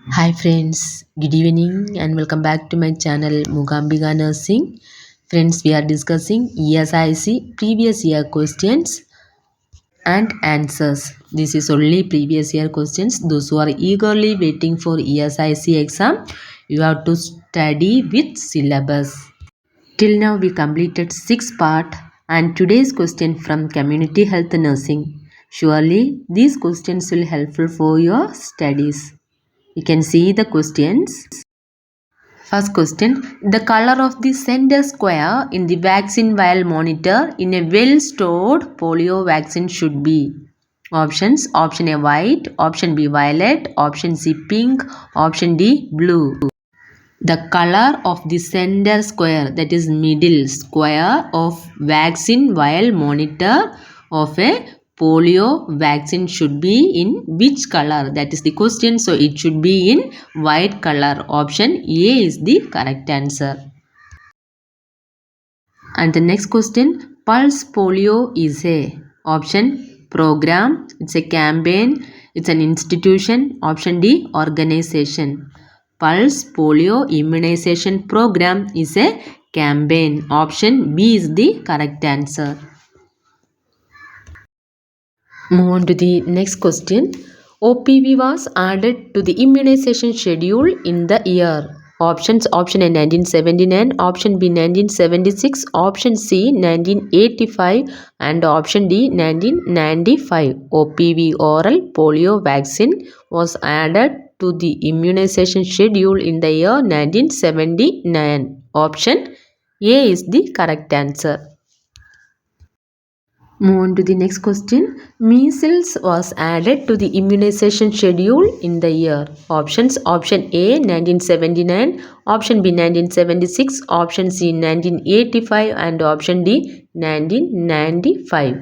Hi friends, good evening and welcome back to my channel Mugambika Nursing. Friends, we are discussing ESIC previous year questions and answers. This is only previous year questions. Those who are eagerly waiting for ESIC exam, you have to study with syllabus. Till now we completed 6 part and today's question from community health nursing. Surely these questions will helpful for your studies. You can see the questions. First question. The color of the center square in the vaccine vial monitor in a well-stored polio vaccine should be. Options. Option A white, option B violet, option C pink, option D blue. The color of the center square, that is middle square of vaccine vial monitor of a polio vaccine should be in which color? That is the question. So it should be in white color. Option A is the correct answer. And the next question, Pulse Polio is a option program, it's a campaign, it's an institution. Option D, organization. Pulse Polio Immunization Program is a campaign. Option B is the correct answer. Move on to the next question. OPV was added to the immunization schedule in the year. Options. Option A 1979, option B 1976, option C 1985 and option D 1995. OPV oral polio vaccine was added to the immunization schedule in the year 1979. Option A is the correct answer. Move on to the next question. Measles was added to the immunization schedule in the year. Options. Option A 1979, option B 1976, option C 1985 and option D 1995.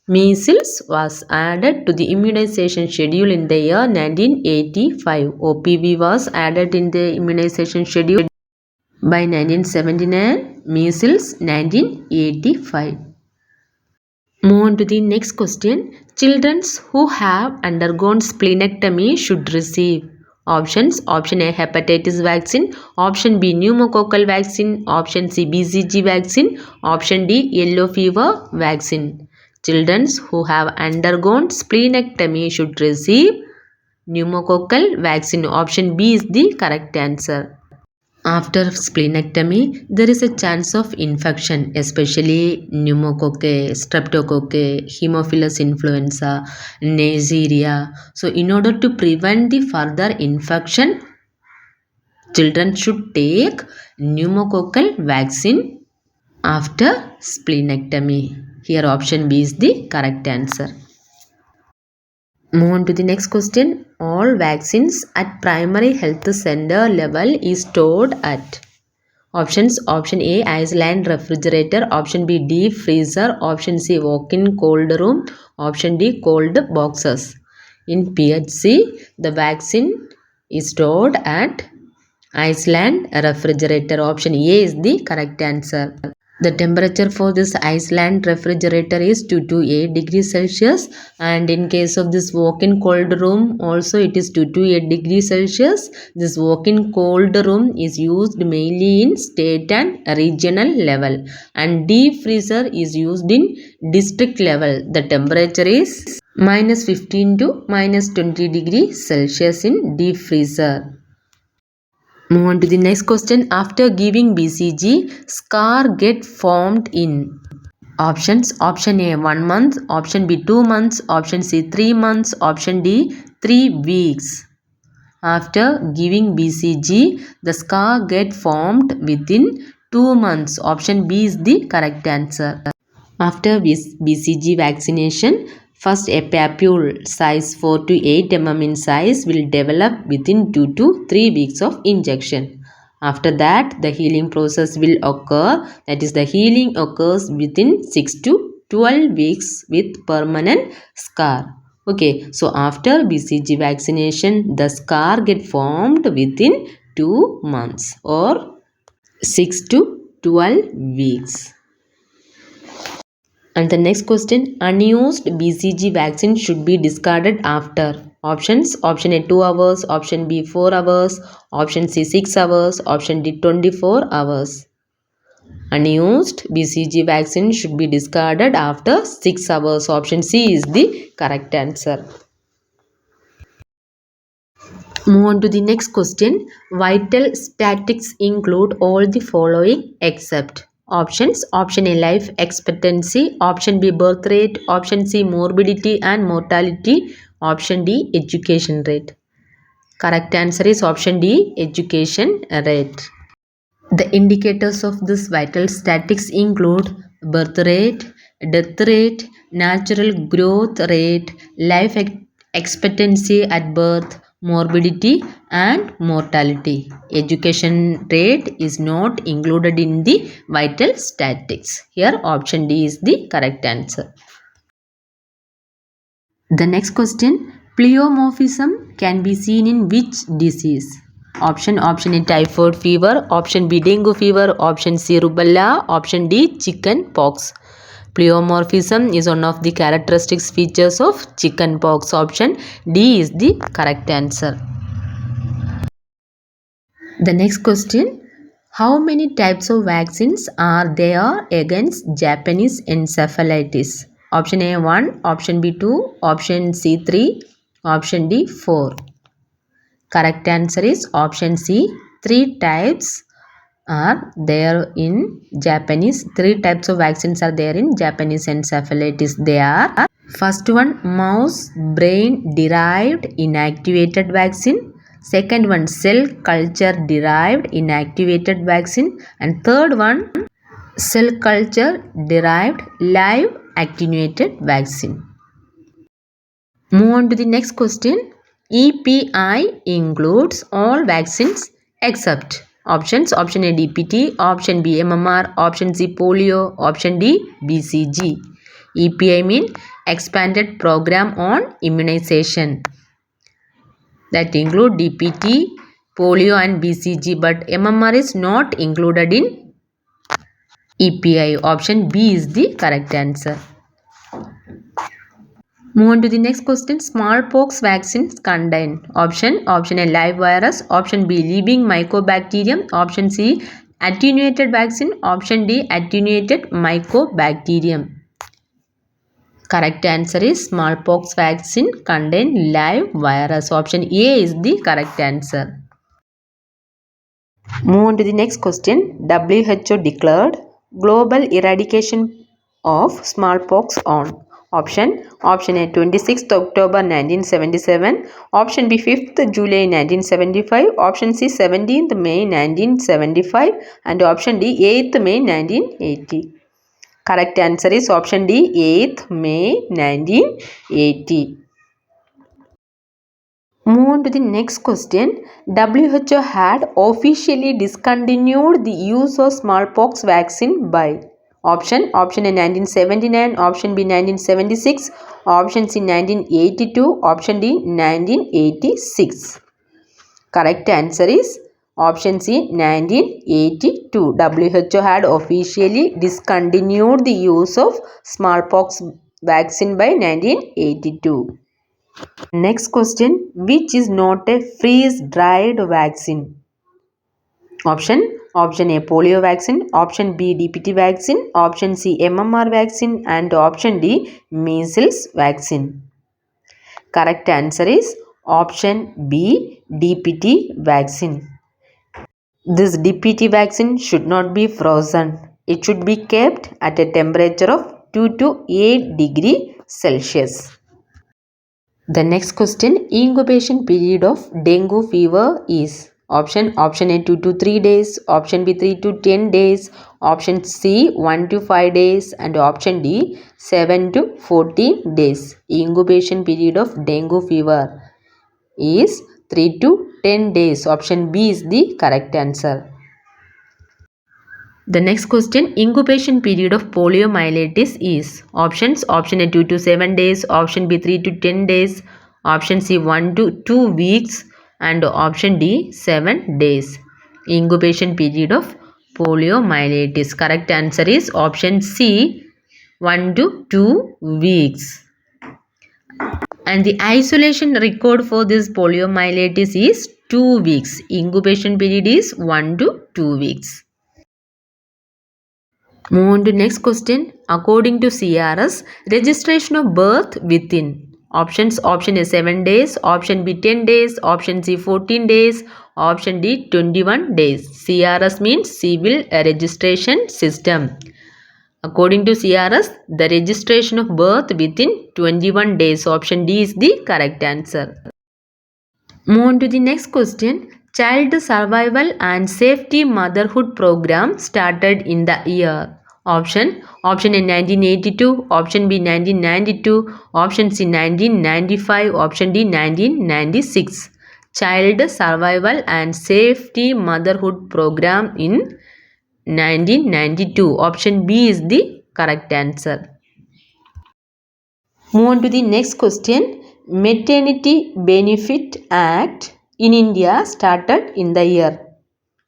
Measles was added to the immunization schedule in the year 1985. OPV was added in the immunization schedule by 1979, measles 1985. Move on to the next question. Children who have undergone splenectomy should receive. Options. Option A hepatitis vaccine, option B pneumococcal vaccine, option C BCG vaccine, option D yellow fever vaccine. Children who have undergone splenectomy should receive pneumococcal vaccine. Option B is the correct answer. After splenectomy, there is a chance of infection, especially pneumococcal, streptococcal, Haemophilus influenza, Neisseria. So, in order to prevent the further infection, children should take pneumococcal vaccine after splenectomy. Here, option B is the correct answer. Move on to the next question. All vaccines at primary health center level is stored at. Options. Option A Iceland refrigerator, option B deep freezer, option C walk-in cold room, option D cold boxes. In PHC, the vaccine is stored at Iceland refrigerator. Option A is the correct answer. The temperature for this Iceland refrigerator is 2 to 8 degrees Celsius, and in case of this walk-in cold room also it is 2 to 8 degrees Celsius. This walk-in cold room is used mainly in state and regional level, and deep freezer is used in district level. The temperature is -15 to -20 degrees Celsius in deep freezer. Move on to the next question. After giving BCG, scar get formed in. Options. Option A 1 month, option B 2 months, option C 3 months, option D 3 weeks. After giving BCG, the scar get formed within 2 months. Option B is the correct answer. After BCG vaccination, first a papule size 4 to 8 mm in size will develop within 2 to 3 weeks of injection. After that, the healing process will occur. That is, the healing occurs within 6 to 12 weeks with permanent scar. Okay, so after BCG vaccination, the scar get formed within 2 months or 6 to 12 weeks. And the next question, unused BCG vaccine should be discarded after. Options: option A 2 hours, option B 4 hours, option C 6 hours, option D 24 hours. Unused BCG vaccine should be discarded after 6 hours. Option C is the correct answer. Move on to the next question. Vital statistics include all the following except. Options: option A life expectancy, option B birth rate, option C morbidity and mortality, option D education rate. Correct answer is option D education rate. The indicators of this vital statistics include birth rate, death rate, natural growth rate, life expectancy at birth, morbidity and mortality. Education rate is not included in the vital statistics. Here option D is the correct answer. The next question, pleomorphism can be seen in which disease? Option A typhoid fever, option B dengue fever, option C rubella, option D chicken pox. Pleomorphism is one of the characteristic features of chicken pox. Option D is the correct answer. The next question, how many types of vaccines are there against Japanese encephalitis? Option A 1, option B 2, option C 3, option D 4. Correct answer is option C. 3 types are there in Japanese. 3 types of vaccines are there in Japanese encephalitis. They are: first one, mouse brain derived inactivated vaccine. Second one, cell culture derived inactivated vaccine. And third one, cell culture derived live attenuated vaccine. Move on to the next question. EPI includes all vaccines except. Options: option A DPT, option B MMR, option C polio, option D BCG. EPI means expanded program on immunization. That include DPT, polio and BCG, but MMR is not included in EPI. Option B is the correct answer. Move on to the next question. Smallpox vaccines contain. Option A live virus, option B living mycobacterium, option C attenuated vaccine, option D attenuated mycobacterium. Correct answer is smallpox vaccine contain live virus. Option A is the correct answer. Move on to the next question. WHO declared global eradication of smallpox on. Option A 26th October 1977, option B 5th July 1975, option C 17th May 1975 and option D 8th May 1980. Correct answer is option D 8th May 1980. Move on to the next question. WHO had officially discontinued the use of smallpox vaccine by. Option A 1979, option B 1976, option C 1982, option D 1986. Correct answer is option C 1982. WHO had officially discontinued the use of smallpox vaccine by 1982. Next question, which is not a freeze-dried vaccine? Option A polio vaccine, option B DPT vaccine, option C MMR vaccine and option D measles vaccine. Correct answer is option B DPT vaccine. This DPT vaccine should not be frozen. It should be kept at a temperature of 2 to 8 degrees Celsius. The next question, incubation period of dengue fever is. Option A 2 to 3 days, option B 3 to 10 days, option C 1 to 5 days and option D 7 to 14 days. Incubation period of dengue fever is 3 to 10 days. Option B is the correct answer. The next question, incubation period of poliomyelitis is. Options: option A 2 to 7 days, option B 3 to 10 days, option C 1 to 2 weeks and option D 7 days. Incubation period of poliomyelitis. Correct answer is option C 1 to 2 weeks. And the isolation record for this poliomyelitis is 2 weeks. Incubation period is 1 to 2 weeks. Move on to next question. According to CRS, registration of birth within. Options: option A 7 days, option B 10 days, option C 14 days, option D 21 days. CRS means Civil Registration System. According to CRS, the registration of birth within 21 days. Option D is the correct answer. Move on to the next question. Child Survival and Safety Motherhood Program started in the year. Option A 1982, option B 1992, option C 1995, option D 1996. Child Survival and Safety Motherhood Program in 1992. Option B is the correct answer. Move on to the next question. Maternity Benefit Act in India started in the year.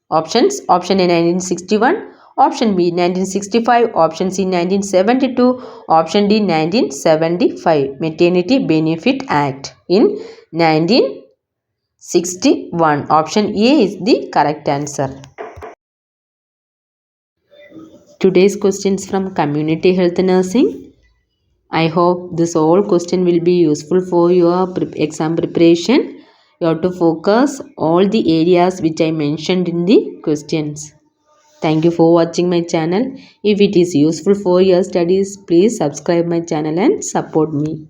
Options: option A 1961, option B 1965, option C 1972, option D 1975. Maternity Benefit Act in 1961. Option A is the correct answer. Today's questions from Community Health Nursing. I hope this all question will be useful for your exam preparation. You have to focus all the areas which I mentioned in the questions. Thank you for watching my channel. If it is useful for your studies, please subscribe my channel and support me.